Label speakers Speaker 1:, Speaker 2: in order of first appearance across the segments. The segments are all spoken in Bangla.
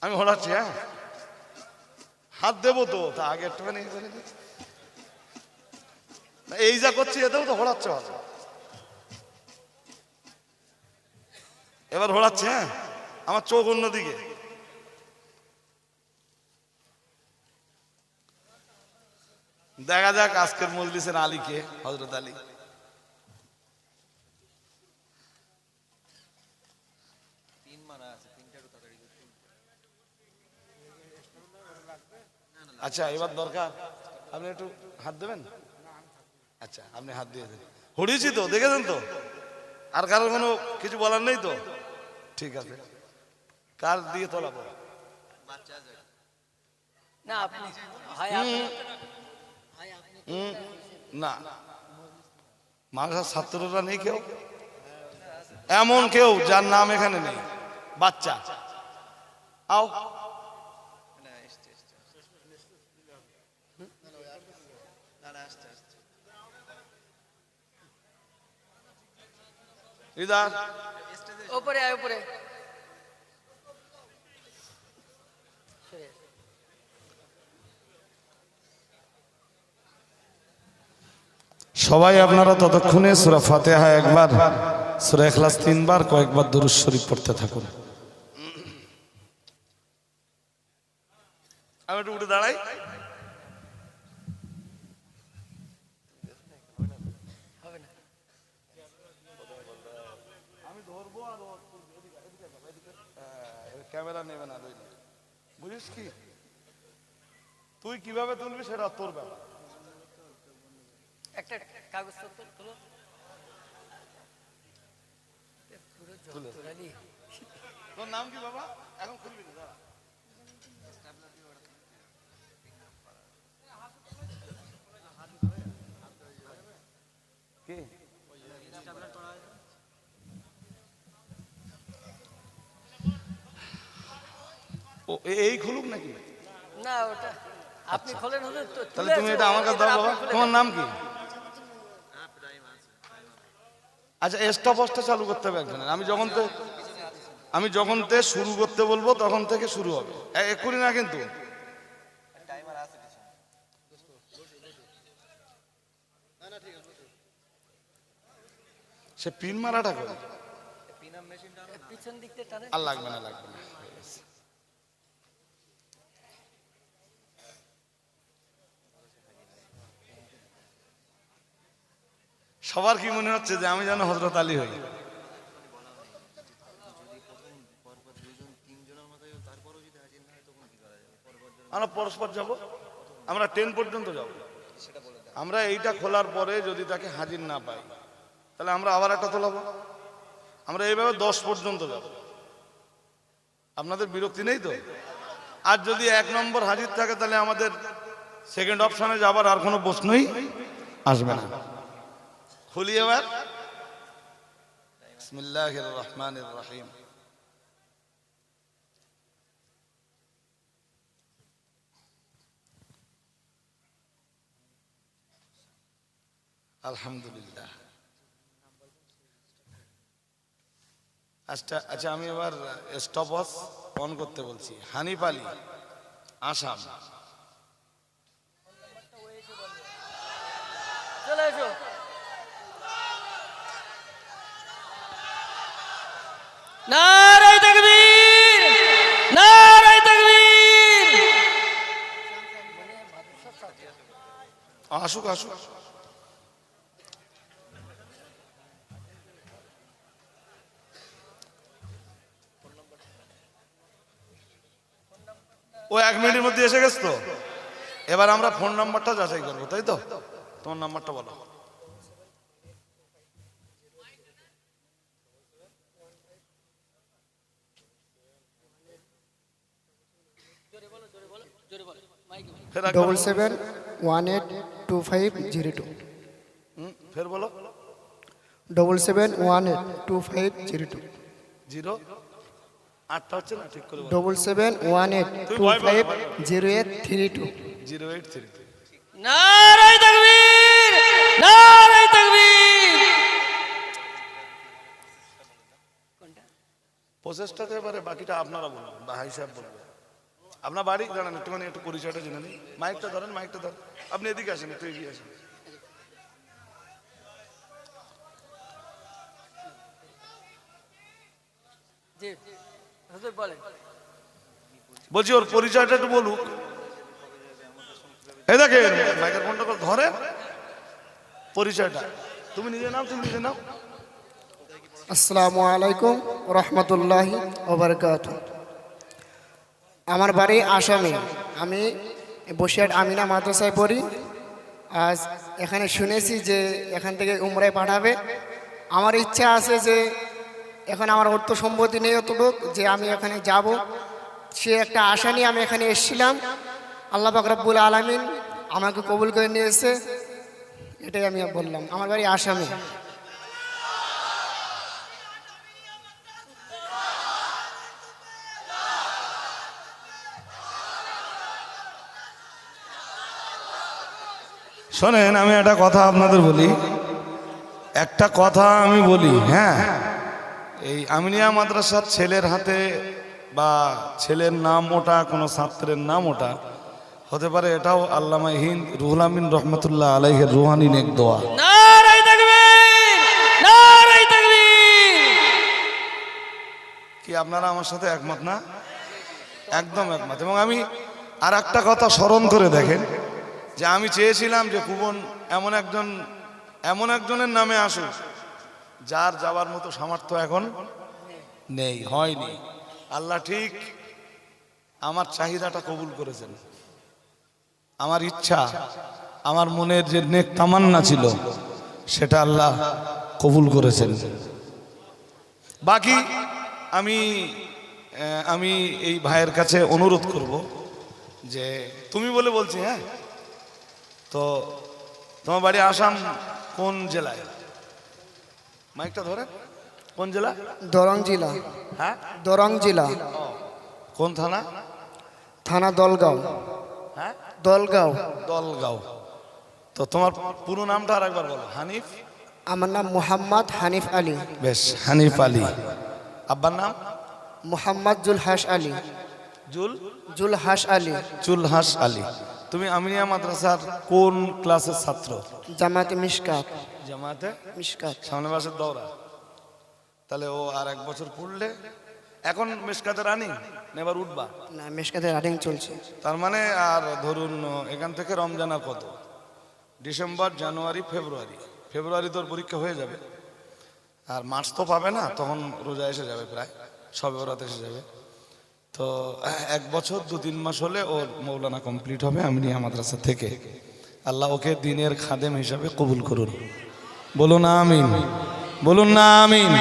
Speaker 1: আমি হোড়াচ্ছি, হ্যাঁ হাত দেবো তো, তা আগে একটুখানি এই যা করছি এতেও তো হোড়াচ্ছে ভালো। এবার হোড়াচ্ছে, হ্যাঁ আমার চোখ অন্যদিকে। দেখা যাক আজকের মজলিসের আলীকে, হযরত আলী। আচ্ছা এবার দরকার, আপনি একটু হাত দেবেন। আচ্ছা আপনি হাত দিয়ে দেন। হড়িয়েছি তো, দেখেছেন তো? আর কারোর কোনো কিছু বলার নেই তো? ঠিক আছে। কার দিয়ে তোলাবো?
Speaker 2: না আপনি
Speaker 1: না, মাদ্রাসার ছাত্ররা নেই কেউ, এমন কেউ যার নাম এখানে নেই? বাচ্চা আও, ইদার
Speaker 2: উপরে আয়, উপরে।
Speaker 1: সবাই আপনারা ততক্ষণে সূরা ফাতিহা একবার, সূরা ইখলাস 3 বার, কয়েকবার দুরূদ শরীফ পড়তে থাকুন। আমি একটু উঠে দাঁড়াই। আমি ধরবো আর ক্যামেরা নেবে না, বুঝিস কি? তুই কিভাবে তুলবি সেটা তোর ব্যাপার।
Speaker 2: একটা কাগজ তুলো।
Speaker 1: তোর নাম কি বাবা? এখন খুলবি না, দাঁড়া। কি ও এই খুলুক নাকি?
Speaker 2: না ওটা আপনি খোলেন, হুজুর।
Speaker 1: তাহলে তুমি এটা আমার কাছে দাও বাবা। তোমার নাম কি? আচ্ছা স্টপওয়াচটা চালু করতে হবে একজনের। আমি যখন শুরু করতে বলবো তখন থেকে শুরু হবে, এক্ষুনি না কিন্তু। সে পিন মারাটা করে
Speaker 2: পিছন দিক থেকে টানে।
Speaker 1: আর লাগবে না, লাগবে না। সবার কি মনে হচ্ছে যে আমি যেন হযরত আলী হই? আমরা পরস্পর যাব, আমরা 10 পর্যন্ত যাব। আমরা এইটা খোলার পরে যদি তাকে হাজির না পাই তাহলে আমরা আবার একটা তোলাবো। আমরা এইভাবে 10 পর্যন্ত যাব। আপনাদের বিরক্তি নেই তো? আর যদি 1 নম্বর হাজির থাকে তাহলে আমাদের সেকেন্ড অপশনে যাবার আর কোনো প্রশ্নই আসবে না। খুলি এবার। বিসমিল্লাহির রহমানির রহিম। আলহামদুলিল্লাহ। আচ্ছা আমি এবার স্টপওয়াচ অন করতে বলছি। হানিফ আলী, আসাম।
Speaker 2: চলে এসো। নারে তাকবীর, নারে তাকবীর।
Speaker 1: আসুক আসুক। ও 1 মিনিটের মধ্যে এসে গেছে তো। এবার আমরা ফোন নাম্বারটা যাচাই করবো, তাই তো? তোমার নাম্বারটা বলো।
Speaker 3: ডবল 7182502।
Speaker 1: ফের বলো।
Speaker 3: 77182502।
Speaker 1: 0 8টা হচ্ছে না, ঠিক করে বলো।
Speaker 3: 7718250832।
Speaker 1: 0833।
Speaker 2: নারে তাকবীর, নারে তাকবীর।
Speaker 1: প্রসেসটাতে এবারে বাকিটা আপনারা বলুন, বা হিসাব বলবেন। আপনার বাড়ি জানান একটুখানি একটু পরিচয়টা জেনে নিন। মাইকটা ধরেন, মাইকটা ধরেন, আপনি এদিকে আসেন, একটু এগিয়ে আসেন।
Speaker 2: জি হুজুর বলেন।
Speaker 1: বলছি ওর পরিচয়টা একটু বলুক। এই দেখেন মাইকের ফোনটা করে ধরে পরিচয়টা তুমি নিজে নাও, তুমি নিজে নাও।
Speaker 3: আসসালামু আলাইকুম রহমতুল্লাহি ওবারকাতুহু। আমার বাড়ি আসামে। আমি বসিরহাট আমিনা মাদ্রাসায় পড়ি। আজ এখানে শুনেছি যে এখান থেকে উমরায় পাঠাবে। আমার ইচ্ছা আছে যে এখন আমার অর্থ সম্পত্তি নেই অতটুক যে আমি এখানে যাব। সে একটা আশা নিয়ে আমি এখানে এসেছিলাম। আল্লাহ পাক রব্বুল আলামিন আমাকে কবুল করে নিয়েছে, এটাই আমি বললাম। আমার বাড়ি আসামে।
Speaker 1: শোনেন, আমি একটা কথা আপনাদের বলি, একটা কথা আমি বলি। হ্যাঁ, এই আমিনিয়া মাদ্রাসার ছেলের হাতে বা ছেলের নাম ওটা, কোনো ছাত্রের নাম ওটা হতে পারে, এটাও আল্লামা হিন্দ রুহুল আমিন রহমতুল্লাহ আলাইহির রুহানি নেক দোয়া।
Speaker 2: নারায়ে তাকবীর, নারায়ে তাকবীর।
Speaker 1: কি আপনারা আমার সাথে একমত না? একদম একমত। এবং আমি আর একটা কথা স্মরণ করে দেখেন যে আমি চেয়েছিলাম যে কুবন এমন একজনের নামে আসুক যার যাওয়ার মতো সামর্থ্য এখন নেই, হয়নি। আল্লাহ ঠিক আমার চাহিদাটা কবুল করেছেন। আমার ইচ্ছা, আমার মনের যে নেক তামান্না ছিল সেটা আল্লাহ কবুল করেছেন। বাকি আমি এই ভাইয়ের কাছে অনুরোধ করব যে তুমি বলে বলছি, হ্যাঁ, তো তোমার বাড়ি আসাম কোন জেলায়? মাইকটা ধরে, কোন জেলা?
Speaker 3: দরং জেলা।
Speaker 1: হ্যাঁ,
Speaker 3: দরং জেলা।
Speaker 1: কোন থানা?
Speaker 3: থানা দলগাঁও।
Speaker 1: হ্যাঁ,
Speaker 3: দলগাঁও।
Speaker 1: দলগাঁও। তো তোমার পুরো নামটা আর একবার বলো। হানিফ?
Speaker 3: আমার নাম মোহাম্মদ হানিফ আলী।
Speaker 1: বেশ, হানিফ আলী। আব্বার নাম?
Speaker 3: মোহাম্মদ জুলহাস আলী। জুলহাস আলী।
Speaker 1: চুলহাস আলী। তুমি আমিনিয়া মাদ্রাসার কোন ক্লাসের ছাত্র?
Speaker 3: জামাতে মিশকাত।
Speaker 1: জামাতে
Speaker 3: মিশকাত।
Speaker 1: সামনে মাসের দৌড়া। তাহলে ও আর 1 বছর পড়লে এখন মিশকাতে রানিং, এবার উঠবা।
Speaker 3: না, মিশকাতে রানিং চলছে।
Speaker 1: তার মানে আর ধরুন এখান থেকে রমজান আর কত? ডিসেম্বর, জানুয়ারি, ফেব্রুয়ারি তোর পরীক্ষা হয়ে যাবে। আর মার্চ তো পাবে না, তখন রোজা এসে যাবে, প্রায় সবে বরাত এসে যাবে। তো 1 বছর 2-3 মাস হলে ওর মৌলানা কমপ্লিট হবে আমিনিয়া মাদ্রাসা থেকে। আল্লাহ ওকে দিনের খাদেম হিসাবে কবুল করুন। বলুন আমিন, বলুন না আমিন।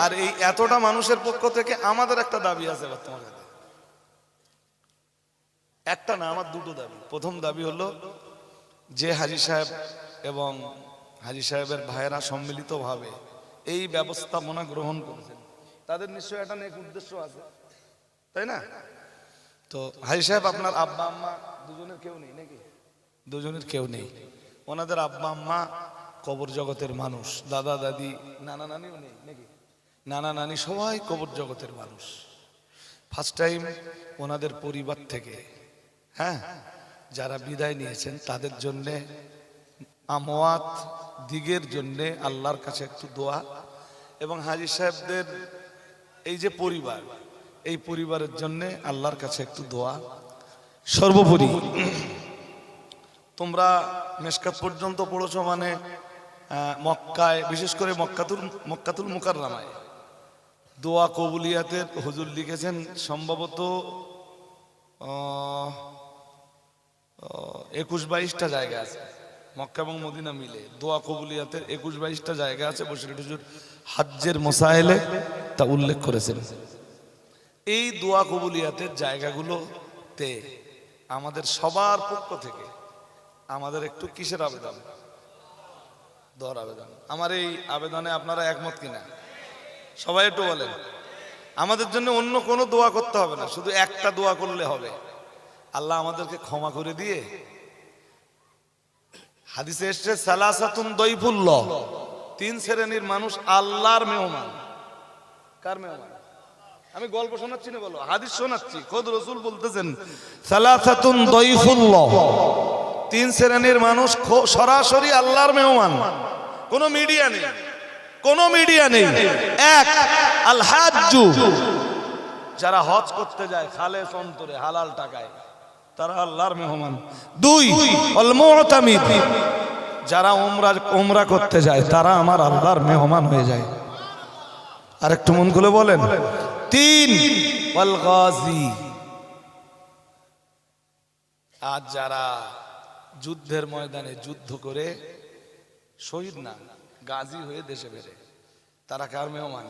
Speaker 1: আর এই এতটা মানুষের পক্ষ থেকে আমাদের একটা দাবি আছে তোমার কাছে। একটা না, আমার 2টো দাবি। প্রথম দাবি হলো যে হাজী সাহেব এবং হাজী সাহেবের ভাইয়েরা সম্মিলিতভাবে এই ব্যবস্থাপনা গ্রহণ করেছেন, তাদের নিশ্চয়ই একটা নেক উদ্দেশ্য আছে, তাই না? তো হাজী সাহেব, আপনার আব্বা আম্মা দুজনের কেউ নেই নাকি? দুজনের কেউ নেই। ওনাদের আব্বা আম্মা কবর জগতের মানুষ, দাদা দাদি, নানা নানিও নেই নাকি? নানা নানি সবাই কবর জগতের মানুষ। ফার্স্ট টাইম ওনাদের পরিবার থেকে, হ্যাঁ, যারা বিদায় নিয়েছেন তাদের জন্যে, আমওয়াত দিগের জন্যে আল্লাহর কাছে একটু দোয়া, এবং হাজী সাহেবদের এই যে পরিবার, এই পরিবারের জন্যে আল্লাহর কাছে একটু দোয়া। সর্বোপরি তোমরা মেশকাত পর্যন্ত পড়েছো, মানে মক্কায়, বিশেষ করে মক্কাতুল মুকাররমায় দোয়া কবুলিয়াতের হুজুর লিখেছেন সম্ভবত 21-22টা জায়গা আছে। মক্কা এবং মদিনা মিলে দোয়া কবুলিয়াতের 21-22টা জায়গা আছে। বশির হুজুর হজ্জের মোসাইলে তা উল্লেখ করেছেন। এই দোয়া কবুলিয়াতের জায়গাগুলোতে আমাদের সবার পক্ষ থেকে আমাদের একটু কিসের আবেদন? দোয়ার আবেদন। আমার এই আবেদনে আপনারা একমত কিনা? সবাই একটু বলেন। আমাদের জন্য অন্য কোনো দোয়া করতে হবে না, শুধু একটা দোয়া করলে হবে। আল্লাহ আমাদেরকে ক্ষমা করে দিয়ে, হাদিসে এসেছে সালাসাতুন আমি গল্প শোনাচ্ছি না, বলো হাদিস শোনাচ্ছি। খোদ রসুল বলতেছেন সালাসাতুন দাইফুল্লাহ, তিন শ্রেণীর মানুষ সরাসরি আল্লাহর মেহমান, কোনো মিডিয়া নেই, কোনো মিডিয়া নেই। এক, আল হাজ্জু, যারা হজ করতে যায় খালেস অন্তরে হালাল টাকায়, তারা আল্লাহর মেহমান। দুই, আল মুতামির, যারা উমরা করতে যায় তারা আমার আল্লাহর মেহমান হয়ে যায়। আর একটু মন খুলে বলেন। তিন, ওয়াল গাজী, আজ যারা যুদ্ধের ময়দানে যুদ্ধ করে শহীদ না গাজী হয়ে দেশে বেরে, তারা কার মেহমান?